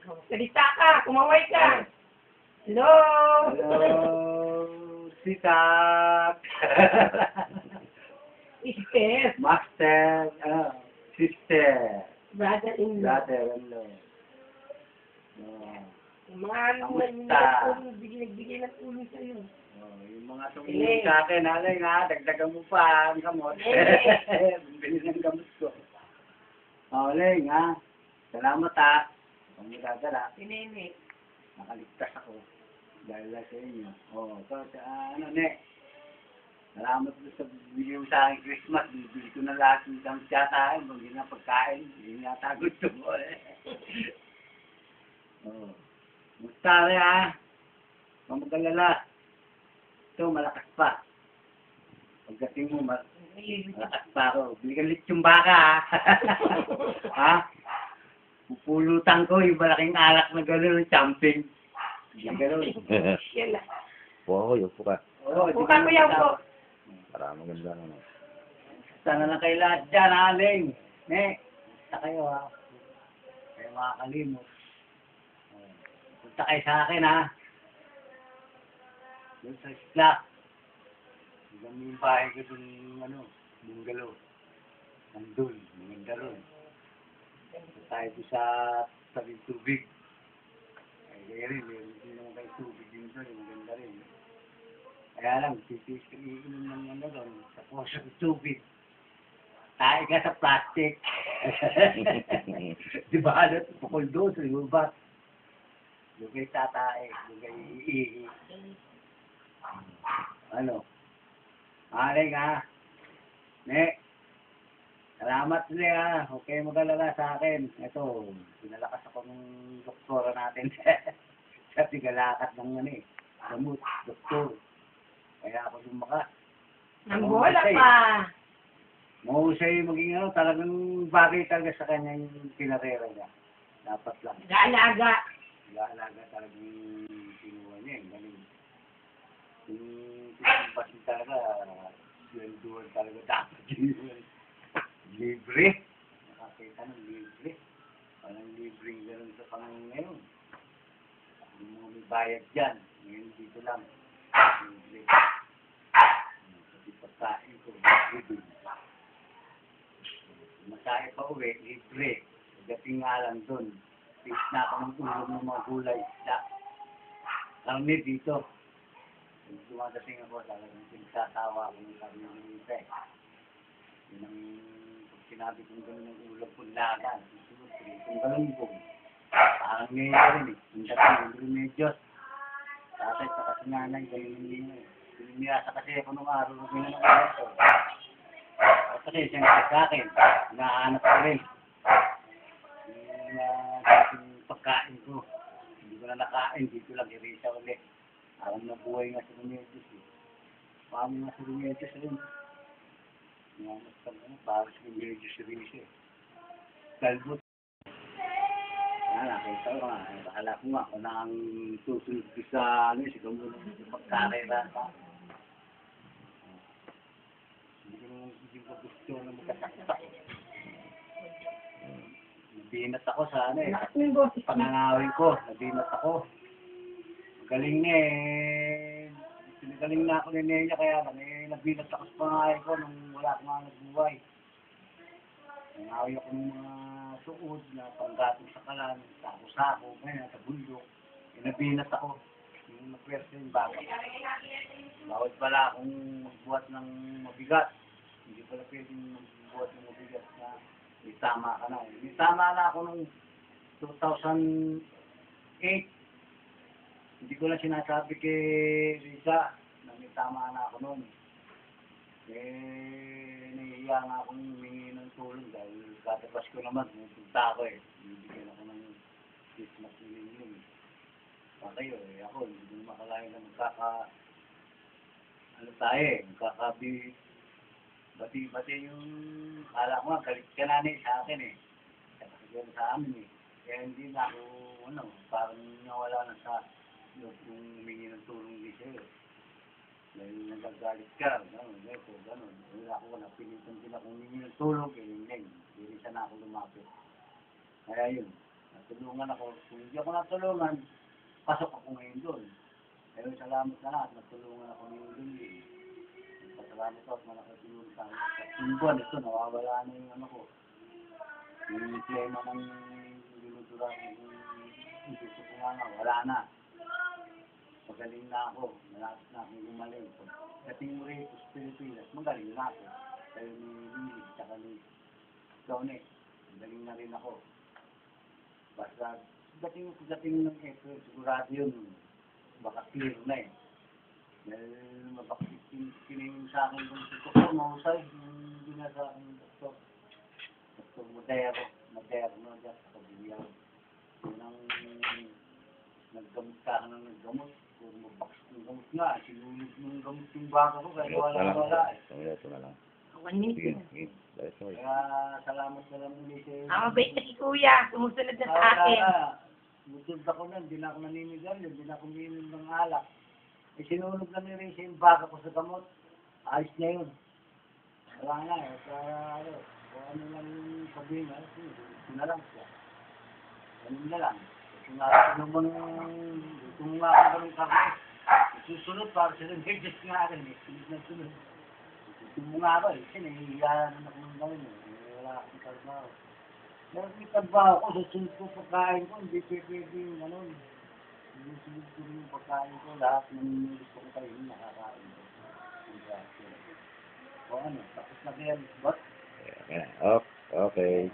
Salita ka, kumaway ka. Hello? Hello, sitak. Sister. Master, sister. Brother-in-law. Brother-in-law. Yung mga ano, Kamusta? nagbigay ng tulong sa'yo. Yung mga tumingin sa akin, alay nga, dagdagan mo pa ang gamot. Bili ng gamot ko. Alay nga, salamat Kung magagala, Sinene. nakaligtas ako. Dahil lang sa inyo. So, ne, salamat po sa bigay mo sa akin Christmas. Bibili ko na lahat ng gamot yata. Hindi na pagkain. Hindi yata gusto mo Musta rin Huwag mag-alala. Ito, malakas pa. Pagdating mo, malakas pa ako. Bili ka lechong baka Pupulutan ko yung malaking alak na gano'n, champing. Yung gano'n. Yan lang. Upo ako, upo ka. Upo ka, kuya, upo. Para maganda naman. Sana na kayo lahat dyan, aling. Punta kayo Kayo makakalimot. Punta kayo sa akin Doon sa isla. Hanggang yung bahay ko doon, bungalow. Nandun, maganda ron. Punta tayo doon sa tabing tubig. Kaya rin, hindi naman kayo tubig din doon, maganda rin. Kaya lang, iinom ng doon, sa poso ng tubig. Tayo ka sa plastic. Di ba, pukul doon sa lubat. Doon kayo tatae, doon kayo iihi. Alay nga. Salamat niya. Okay, mag-alala sa akin. Ito, pinalakas ako ng doktora natin. Sa tigalakat ng gamot, doktor. Kaya ako lumakas. Nangbola pa. Mahusay maging talagang bagay talaga sa kanya yung pinarera niya. Dapat lang. Gaalaga. Gaalaga talagang kinuha niya. Galing. Yung pisipasin talaga, duwan talaga dapat yun. Libre. Nakakita ng libre. Parang libreng gano'n sa Panginoon ngayon. Hindi mo may bayad dyan. Ngayon dito lang. Libre. Kasi pagkain ko, libre. Masaya pa uwi, libre. Dating nga lang doon. Fix na ako ng ulog ng mga gulay. Karami dito. Kung dumadating ako, talagang pinagsasawa ako ng kami ng isa Yun ang sinabi kong gano'n ng ulog kong lagan. Kung gano'n po. Parang ngayon rin Yung dating ng remedios. Tatay sa kasi nanay, gano'n yun Pinimiyasa kasi ako nung araw na gano'n ng araw ko. Kasi siyempre sa akin, hinahanap ko rin. Yung pagkain ko. Hindi ko na nakain, dito lang irisa ulit. Parang nabuhay nga sa Remedios Paano nga sa Remedios rin? Parang sa Remedios rin Kalbot. Nakita ko nga. Akala ko nga kung ang susunod ko sa siguro sa pagkarera pa. Hindi ko gusto na magkasakta. Nabinat ako sa panangawin ko. Nabinat ako. Magaling Pinagaling na ako ni Nenya kaya lang nabinat ako sa pangawin ko nung wala akong mga nagbuhay. Nangawi ako ng mga suod na panggatong sa kalan, sako-sako, sa bundok. Nabinat ako. Yung napwersa yung baka. Bawal pala akong magbuhat ng mabigat. Hindi pala pwedeng magbuhat ng mabigat na may tama ka na. May tama na ako nung 2008. Hindi ko lang sinasabi kay Risa na may tama na ako noon. Nahihiya nga akong humingi ng tulong dahil katapos ko naman, pumunta ako Bibigyan ako ng Christmas million Pa kayo ako, hindi ko makalain na bati yung, kala ko nga, galit ka na sa akin Kasi sa amin Kaya hindi na ako, parang nawala na sa loob kung humingi ng tulong din sa'yo. Dahil nagagalit ka, gano'n. Wala ako napilitan din ako humingi ng tulong, hindi rin sana ako lumapit. Kaya yun, tulungan ako. Kung hindi ako natulungan, pasok ako ngayon doon. Pero salamat na lahat, natulungan ako ngayon doon. Pasalamat ako at nakatulong sa akin. At yung buwan, ito, nawawala na yung ano ko. Yung klema ng dinudura ko, yung gusto ko nga, wala na. Magaling na ako, malapit na akong gumaling. Dating mo rin sa Pilipinas, magaling na ako. Kayo ni Lili, tsaka ni Tony, magaling na rin ako. Basta, dating ng April, sigurado yun, baka clear na eh. Dahil mabakit sa akin kung gusto ko, mahusay, hindi na sa akin doktor. Doktor Moderno, dyan sa Kabiyaw. Yun ang naggamot ka ng naggamot. Kung mabakit ng gamot nga, sinulog ng gamot yung baka ko, kaya wala eh. Ito na lang. One minute Sige, na. sige. Dahil mo. Kaya salamat na lang ulit sa'yo. Ang mabait na si Kuya. Sumusunod na sa akin. Butod ako na, hindi na ako naninigarilyo, hindi na ako umiinom ng alak. Eh, sinulog na ni Ray yung baka ko sa gamot. Ayos na yun. Wala na eh. Kaya ano, kung ano lang yung sabihin na, ito na lang siya. Ganun na lang. Kung nga ako ng kape, susunod para sila nag-adjust nga rin eh. Sunod na sunod. Gusto mo nga ba eh, kasi nahihiyahan ako ng gawin eh. Wala akong trabaho. Pero may trabaho ko, susunod ko pagkain ko, hindi pwede yung gano'n. Susunod ko rin yung pagkain ko, lahat ng gusto ko kayo, nakakain ko. O ano, tapos na kaya, what? Okay.